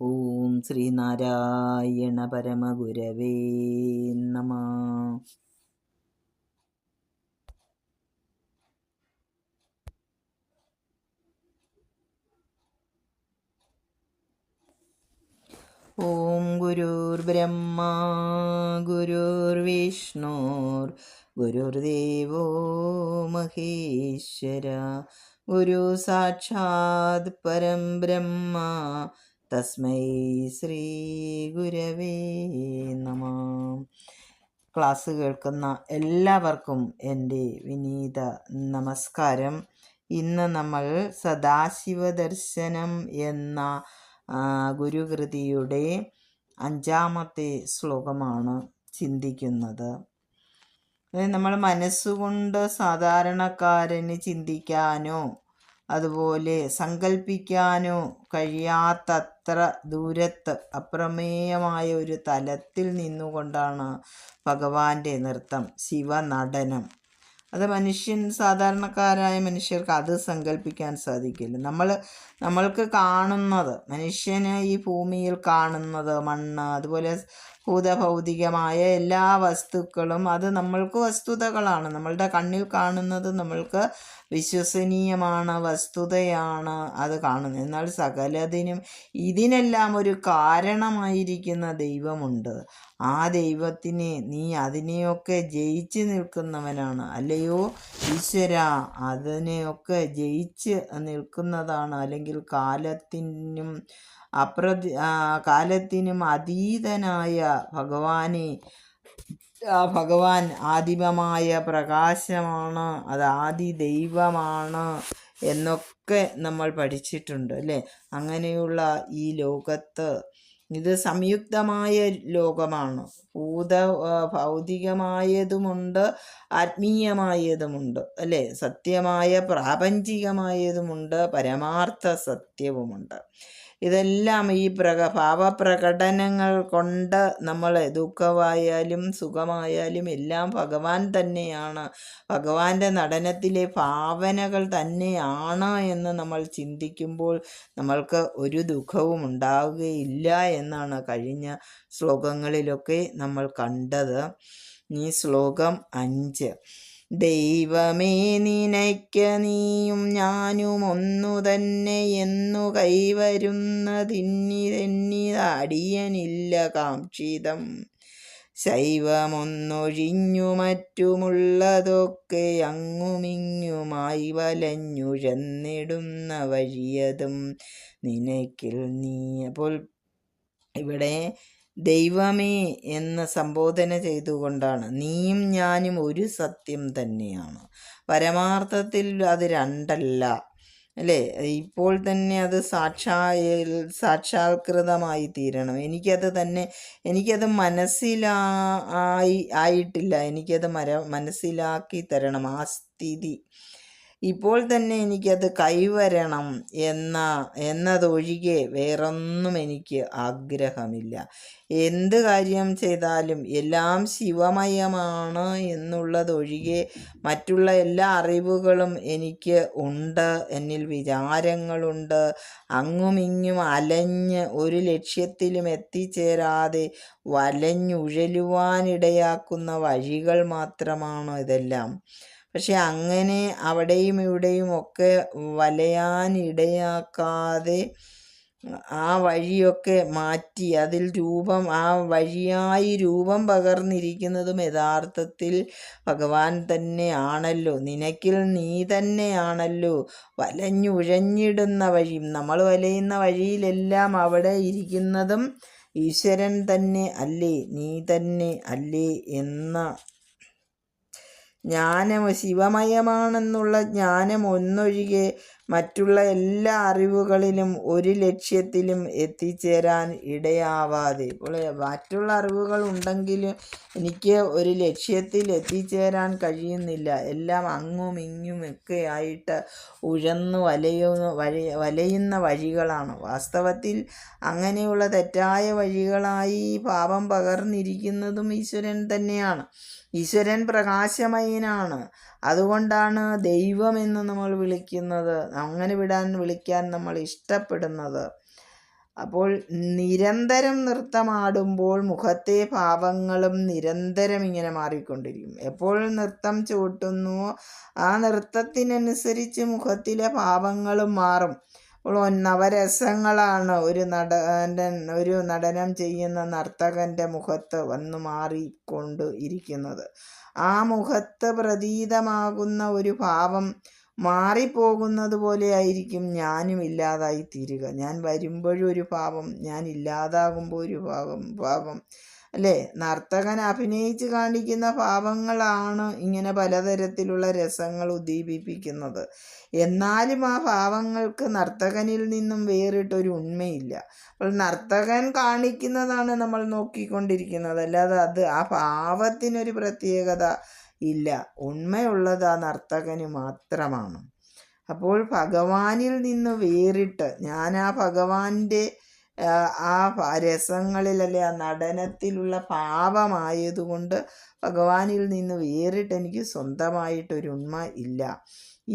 ഓം ശ്രീനാരായണ പരമഗുരവേ നമ. ഓം ഗുരുർബ്രഹ്മ ഗുരുർവിഷ്ണുർ ഗുരുർദേവോ മഹേശ്വര ഗുരു സാക്ഷാത് പരം ബ്രഹ്മ തസ്മൈ ശ്രീ ഗുരവേ നമ. ക്ലാസ് കേൾക്കുന്ന എല്ലാവർക്കും എൻ്റെ വിനീത നമസ്കാരം. ഇന്ന് നമ്മൾ സദാശിവദർശനം എന്ന ഗുരുകൃതിയുടെ 5-ാമത്തെ ശ്ലോകമാണ് ചിന്തിക്കുന്നത്. നമ്മൾ മനസ്സുകൊണ്ട് സാധാരണക്കാരന് ചിന്തിക്കാനോ അതുപോലെ സങ്കല്പിക്കാനോ കഴിയാത്തത്ര ദൂരത്ത് അപ്രമേയമായ ഒരു തലത്തിൽ നിന്നുകൊണ്ടാണ് ഭഗവാന്റെ നൃത്തം, ശിവനടനം. അത് സാധാരണക്കാരായ മനുഷ്യർക്ക് അത് സങ്കല്പിക്കാൻ സാധിക്കില്ല. നമ്മൾക്ക് കാണുന്നത്, മനുഷ്യന് ഈ ഭൂമിയിൽ കാണുന്നത് മണ്ണ്, അതുപോലെ ഭൂതഭൗതികമായ എല്ലാ വസ്തുക്കളും അത് നമ്മൾക്ക് വസ്തുതകളാണ്. നമ്മളുടെ കണ്ണിൽ കാണുന്നത് നമ്മൾക്ക് വിശ്വസനീയമാണ്, വസ്തുതയാണ് അത് കാണുന്നത്. എന്നാൽ സകലതിനും ഇതിനെല്ലാം ഒരു കാരണമായിരിക്കുന്ന ദൈവമുണ്ട്. ആ ദൈവത്തിനെ നീ അതിനെയൊക്കെ ജയിച്ച് നിൽക്കുന്നവനാണ്, അല്ലയോ ഈശ്വര. അതിനെയൊക്കെ ജയിച്ച് നിൽക്കുന്നതാണ്, അല്ലെങ്കിൽ കാലത്തിനും അതീതനായ ഭഗവാനെ. ഭഗവാൻ ആദിമമായ പ്രകാശമാണ്, അത് ആദി ദൈവമാണ് എന്നൊക്കെ നമ്മൾ പഠിച്ചിട്ടുണ്ട്, അല്ലേ? അങ്ങനെയുള്ള ഈ ലോകത്ത് ഇത് സംയുക്തമായ ലോകമാണ്. ഭൗതികമായതുമുണ്ട്, ആത്മീയമായതുമുണ്ട്, അല്ലേ? സത്യമായ പ്രാപഞ്ചികമായതുമുണ്ട്, പരമാർത്ഥ സത്യവുമുണ്ട്. ഇതെല്ലാം ഈ ഭാവപ്രകടനങ്ങൾ കൊണ്ട് നമ്മൾ ദുഃഖമായാലും സുഖമായാലും എല്ലാം ഭഗവാൻ തന്നെയാണ്, ഭഗവാന്റെ നടനത്തിലെ ഭാവനകൾ തന്നെയാണ് എന്ന് നമ്മൾ ചിന്തിക്കുമ്പോൾ നമ്മൾക്ക് ഒരു ദുഃഖവും ഉണ്ടാവുകയില്ല എന്നാണ് കഴിഞ്ഞ ശ്ലോകങ്ങളിലൊക്കെ നമ്മൾ കണ്ടത്. ഈ ശ്ലോകം 5: ദൈവമേ നിനയ്ക്ക് നീയും ഞാനും ഒന്നു തന്നെ എന്നു കൈവരുന്നതിന്നിതടിയനില്ല കാക്ഷിതം. ശൈവമൊന്നൊഴിഞ്ഞു മറ്റുമുള്ളതൊക്കെ അങ്ങുമിങ്ങുമായി വലഞ്ഞുഴന്നിടുന്ന വഴിയതും നിനക്കിൽ നീ. അപ്പോൾ ഇവിടെ ദൈവമേ എന്ന് സംബോധന ചെയ്തുകൊണ്ടാണ്. നീയും ഞാനും ഒരു സത്യം തന്നെയാണ്. പരമാർത്ഥത്തിൽ അത് രണ്ടല്ല, അല്ലേ? ഇപ്പോൾ തന്നെ അത് സാക്ഷാത്കൃതമായി തീരണം. എനിക്കത് ആയിട്ടില്ല. എനിക്കത് മനസ്സിലാക്കി തരണം. ആ സ്ഥിതി ഇപ്പോൾ തന്നെ എനിക്കത് കൈവരണം എന്നതൊഴികെ വേറൊന്നും എനിക്ക് ആഗ്രഹമില്ല. എന്ത് കാര്യം ചെയ്താലും എല്ലാം ശിവമയമാണ് എന്നുള്ളതൊഴികെ മറ്റുള്ള എല്ലാ അറിവുകളും എനിക്ക് ഉണ്ട്. എന്നിൽ വിചാരങ്ങളുണ്ട്. അങ്ങുമിങ്ങും അലഞ്ഞ് ഒരു ലക്ഷ്യത്തിലും എത്തിച്ചേരാതെ വലഞ്ഞുഴലുവാനിടയാക്കുന്ന വഴികൾ മാത്രമാണ് ഇതെല്ലാം. പക്ഷെ അങ്ങനെ അവിടെയും ഇവിടെയും ഒക്കെ വലയാനിടയാക്കാതെ ആ വഴിയൊക്കെ മാറ്റി അതിൽ ആ വഴിയായി രൂപം പകർന്നിരിക്കുന്നതും യഥാർത്ഥത്തിൽ ഭഗവാൻ തന്നെയാണല്ലോ. നിനക്കിൽ നീ തന്നെയാണല്ലോ. വലഞ്ഞുഴഞ്ഞിടുന്ന വഴിയും, നമ്മൾ വലയുന്ന വഴിയിലെല്ലാം അവിടെ ഇരിക്കുന്നതും ഈശ്വരൻ തന്നെ അല്ലേ, നീ തന്നെ അല്ലേ എന്ന ശിവമയമാണെന്നുള്ള ജ്ഞാനം ഒന്നൊഴികെ മറ്റുള്ള എല്ലാ അറിവുകളിലും ഒരു ലക്ഷ്യത്തിലും എത്തിച്ചേരാൻ ഇടയാവാതെ. ഇപ്പോൾ മറ്റുള്ള അറിവുകൾ ഉണ്ടെങ്കിലും എനിക്ക് ഒരു ലക്ഷ്യത്തിൽ എത്തിച്ചേരാൻ കഴിയുന്നില്ല. എല്ലാം അങ്ങും ഇങ്ങുമൊക്കെ ആയിട്ട് വലയുന്ന വഴികളാണ്. വാസ്തവത്തിൽ അങ്ങനെയുള്ള തെറ്റായ വഴികളായി പാപം പകർന്നിരിക്കുന്നതും ഈശ്വരൻ തന്നെയാണ്. ഈശ്വരൻ പ്രകാശമയനാണ്. അതുകൊണ്ടാണ് ദൈവമെന്ന് നമ്മൾ വിളിക്കുന്നത്, അങ്ങനെ വിളിക്കാൻ നമ്മൾ ഇഷ്ടപ്പെടുന്നത്. അപ്പോൾ നിരന്തരം നൃത്തമാടുമ്പോൾ മുഖത്തെ ഭാവങ്ങളും നിരന്തരം ഇങ്ങനെ മാറിക്കൊണ്ടിരിക്കും. എപ്പോൾ നൃത്തം ചവിട്ടുന്നുവോ ആ നൃത്തത്തിനനുസരിച്ച് മുഖത്തിലെ ഭാവങ്ങളും മാറും. അപ്പോൾ നവരസങ്ങളാണ് ഒരു നടനം ചെയ്യുന്ന നർത്തകൻ്റെ മുഖത്ത് വന്നു മാറിക്കൊണ്ട് ഇരിക്കുന്നത്. ആ മുഖത്ത് പ്രതീതമാകുന്ന ഒരു ഭാവം മാറിപ്പോകുന്നത് പോലെ ആയിരിക്കും ഞാനും ഇല്ലാതായി തീരുക. ഞാൻ വരുമ്പോഴും ഒരു ഭാവം, ഞാൻ ഇല്ലാതാകുമ്പോൾ ഒരു ഭാവം അല്ലേ? നർത്തകൻ അഭിനയിച്ച് കാണിക്കുന്ന ഭാവങ്ങളാണ് ഇങ്ങനെ പലതരത്തിലുള്ള രസങ്ങൾ ഉദ്ദീപിപ്പിക്കുന്നത്. എന്നാലും ആ ഭാവങ്ങൾക്ക് നർത്തകനിൽ നിന്നും വേറിട്ടൊരു ഉണ്മയില്ല. അപ്പോൾ നർത്തകൻ കാണിക്കുന്നതാണ് നമ്മൾ നോക്കിക്കൊണ്ടിരിക്കുന്നത്, അല്ലാതെ ആ ഭാവത്തിനൊരു പ്രത്യേകത ഇല്ല. ഉണ്മയുള്ളത് ആ നർത്തകന് മാത്രമാണ്. അപ്പോൾ ഭഗവാനിൽ നിന്ന് വേറിട്ട് ഞാൻ ആ ഭഗവാന്റെ ആ രസങ്ങളിൽ അല്ലെ ആ നടനത്തിലുള്ള ഭാവമായതുകൊണ്ട് ഭഗവാനിൽ നിന്ന് വേറിട്ട് എനിക്ക് സ്വന്തമായിട്ടൊരു ഉണ്മ ഇല്ല.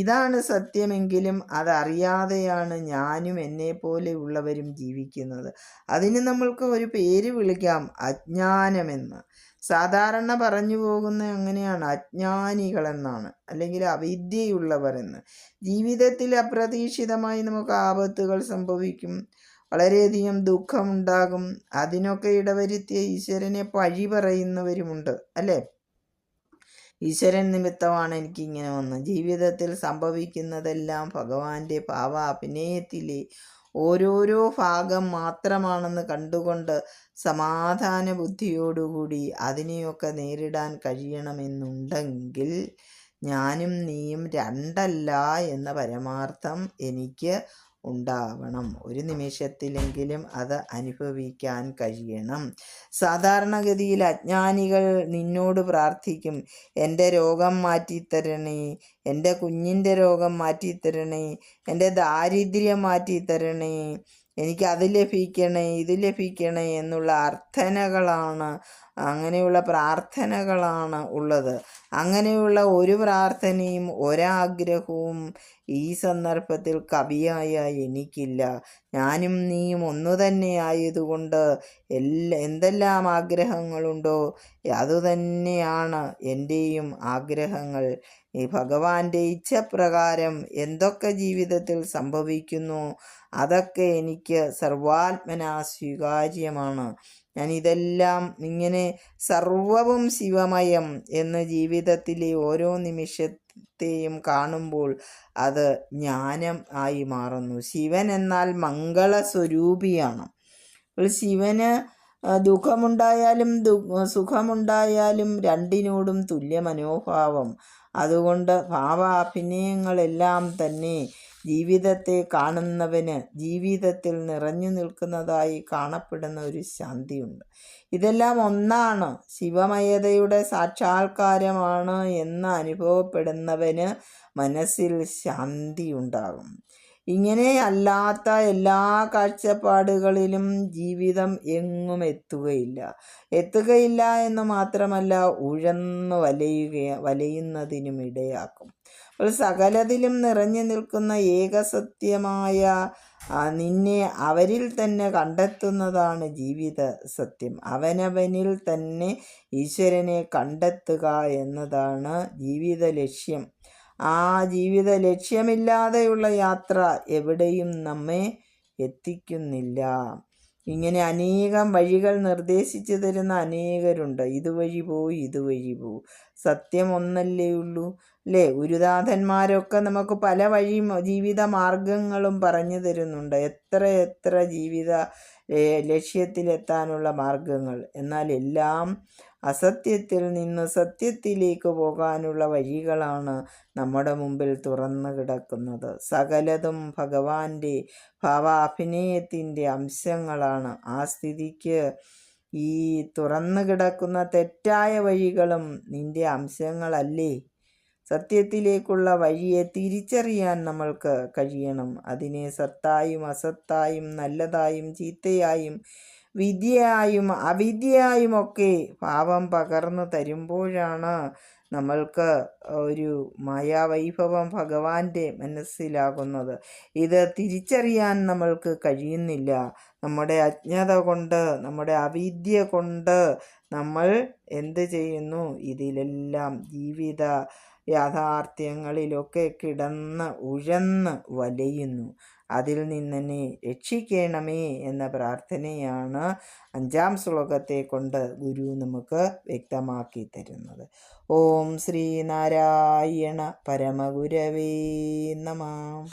ഇതാണ് സത്യമെങ്കിലും അതറിയാതെയാണ് ഞാനും എന്നെ പോലെ ഉള്ളവരും ജീവിക്കുന്നത്. അതിന് നമ്മൾക്ക് ഒരു പേര് വിളിക്കാം, അജ്ഞാനമെന്ന്. സാധാരണ പറഞ്ഞു പോകുന്ന അങ്ങനെയാണ്, അജ്ഞാനികളെന്നാണ്, അല്ലെങ്കിൽ അവിദ്യയുള്ളവർ എന്ന്. ജീവിതത്തിൽ അപ്രതീക്ഷിതമായി നമുക്ക് ആപത്തുകൾ സംഭവിക്കും, വളരെയധികം ദുഃഖമുണ്ടാകും. അതിനൊക്കെ ഇടവരുത്തിയ ഈശ്വരനെ പഴി പറയുന്നവരുമുണ്ട് അല്ലേ? ഈശ്വരൻ നിമിത്തമാണ് എനിക്കിങ്ങനെ വന്ന്. ജീവിതത്തിൽ സംഭവിക്കുന്നതെല്ലാം ഭഗവാന്റെ ഭാവാഭിനയത്തിലെ ഓരോരോ ഭാഗം മാത്രമാണെന്ന് കണ്ടുകൊണ്ട് സമാധാന ബുദ്ധിയോടുകൂടി അതിനെയൊക്കെ നേരിടാൻ കഴിയണമെന്നുണ്ടെങ്കിൽ ഞാനും നീയും രണ്ടല്ല എന്ന പരമാർത്ഥം എനിക്ക് ഉണ്ടാവണം. ഒരു നിമിഷത്തിലെങ്കിലും അത് അനുഭവിക്കാൻ കഴിയണം. സാധാരണഗതിയിൽ അജ്ഞാനികൾ നിന്നോട് പ്രാർത്ഥിക്കും, എൻ്റെ രോഗം മാറ്റിത്തരണേ, എൻ്റെ കുഞ്ഞിൻ്റെ രോഗം മാറ്റിത്തരണേ, എൻ്റെ ദാരിദ്ര്യം മാറ്റിത്തരണേ, എനിക്ക് അത് ലഭിക്കണേ ഇത് ലഭിക്കണേ എന്നുള്ള അങ്ങനെയുള്ള പ്രാർത്ഥനകളാണ് ഉള്ളത്. അങ്ങനെയുള്ള ഒരു പ്രാർത്ഥനയും ഒരാഗ്രഹവും ഈ സന്ദർഭത്തിൽ കവിയായ എനിക്കില്ല. ഞാനും നീയും ഒന്നു തന്നെ ആയതുകൊണ്ട് എന്തെല്ലാം ആഗ്രഹങ്ങളുണ്ടോ അതുതന്നെയാണ് എൻ്റെയും ആഗ്രഹങ്ങൾ. ഈ ഭഗവാന്റെ ഇച്ഛപ്രകാരം എന്തൊക്കെ ജീവിതത്തിൽ സംഭവിക്കുന്നു അതൊക്കെ എനിക്ക് സർവാത്മനാ സ്വീകാര്യമാണ്. ഞാൻ ഇതെല്ലാം ഇങ്ങനെ സർവവും ശിവമയം എന്ന് ജീവിതത്തിലെ ഓരോ നിമിഷത്തെയും കാണുമ്പോൾ അത് ജ്ഞാനം ആയി മാറുന്നു. ശിവൻ എന്നാൽ മംഗളസ്വരൂപിയാണ്. അപ്പോൾ ശിവന് ദുഃഖമുണ്ടായാലും സുഖമുണ്ടായാലും രണ്ടിനോടും തുല്യ മനോഭാവം. അതുകൊണ്ട് ഭാവാഭിനയങ്ങളെല്ലാം തന്നെ ജീവിതത്തെ കാണുന്നവന് ജീവിതത്തിൽ നിറഞ്ഞു നിൽക്കുന്നതായി കാണപ്പെടുന്ന ഒരു ശാന്തിയുണ്ട്. ഇതെല്ലാം ഒന്നാണ്, ശിവമയതയുടെ സാക്ഷാത്കാരമാണ് എന്ന് അനുഭവപ്പെടുന്നവന് മനസ്സിൽ ശാന്തി ഉണ്ടാകും. ഇങ്ങനെ അല്ലാത്ത എല്ലാ കാഴ്ചപ്പാടുകളിലും ജീവിതം എങ്ങും എത്തുകയില്ല എന്ന് മാത്രമല്ല, ഉഴന്നു വലയുന്നതിനും ഇടയാക്കും. അപ്പോൾ സകലത്തിലും നിറഞ്ഞു നിൽക്കുന്ന ഏകസത്യമായ നിന്നെ അവരിൽ തന്നെ കണ്ടെത്തുന്നതാണ് ജീവിത സത്യം. അവനവനിൽ തന്നെ ഈശ്വരനെ കണ്ടെത്തുക എന്നതാണ് ജീവിത ലക്ഷ്യം. ആ ജീവിത ലക്ഷ്യമില്ലാതെയുള്ള യാത്ര എവിടെയും നമ്മെ എത്തിക്കുന്നില്ല. ഇങ്ങനെ അനേകം വഴികൾ നിർദ്ദേശിച്ചു തരുന്ന അനേകരുണ്ട്. ഇതുവഴി പോ, സത്യം ഒന്നല്ലേ ഉള്ളൂ അല്ലേ? ഗുരുനാഥന്മാരൊക്കെ നമുക്ക് പല ജീവിത മാർഗങ്ങളും പറഞ്ഞു തരുന്നുണ്ട്. എത്ര ജീവിത ലക്ഷ്യത്തിലെത്താനുള്ള മാർഗങ്ങൾ. എന്നാൽ എല്ലാം അസത്യത്തിൽ നിന്ന് സത്യത്തിലേക്ക് പോകാനുള്ള വഴികളാണ് നമ്മുടെ മുമ്പിൽ തുറന്നു കിടക്കുന്നത്. സകലതും ഭഗവാന്റെ ഭാവാഭിനയത്തിൻ്റെ അംശങ്ങളാണ്. ആ സ്ഥിതിക്ക് ഈ തുറന്നു കിടക്കുന്ന തെറ്റായ വഴികളും നിന്റെ അംശങ്ങളല്ലേ? സത്യത്തിലേക്കുള്ള വഴിയെ തിരിച്ചറിയാൻ നമ്മൾക്ക് കഴിയണം. അതിനെ സത്തായും അസത്തായും നല്ലതായും ചീത്തയായും വിദ്യയായും അവിദ്യയായുമൊക്കെ ഭാവം പകർന്നു തരുമ്പോഴാണ് നമ്മൾക്ക് ഒരു മായാവൈഭവം ഭഗവാന്റെ മനസ്സിലാകുന്നത്. ഇത് തിരിച്ചറിയാൻ നമ്മൾക്ക് കഴിയുന്നില്ല. നമ്മുടെ അജ്ഞത കൊണ്ട്, നമ്മുടെ അവിദ്യ കൊണ്ട് നമ്മൾ എന്ത് ചെയ്യുന്നു? ഇതിലെല്ലാം ജീവിത യാഥാർത്ഥ്യങ്ങളിലൊക്കെ കിടന്ന് ഉഴന്ന് വലയുന്നു. അതിൽ നിന്നെന്നെ രക്ഷിക്കണമേ എന്ന പ്രാർത്ഥനയാണ് 5-ാം ശ്ലോകത്തെ കൊണ്ട് ഗുരു നമുക്ക് വ്യക്തമാക്കി തരുന്നത്. ഓം ശ്രീനാരായണ പരമഗുരവേ നമഃ.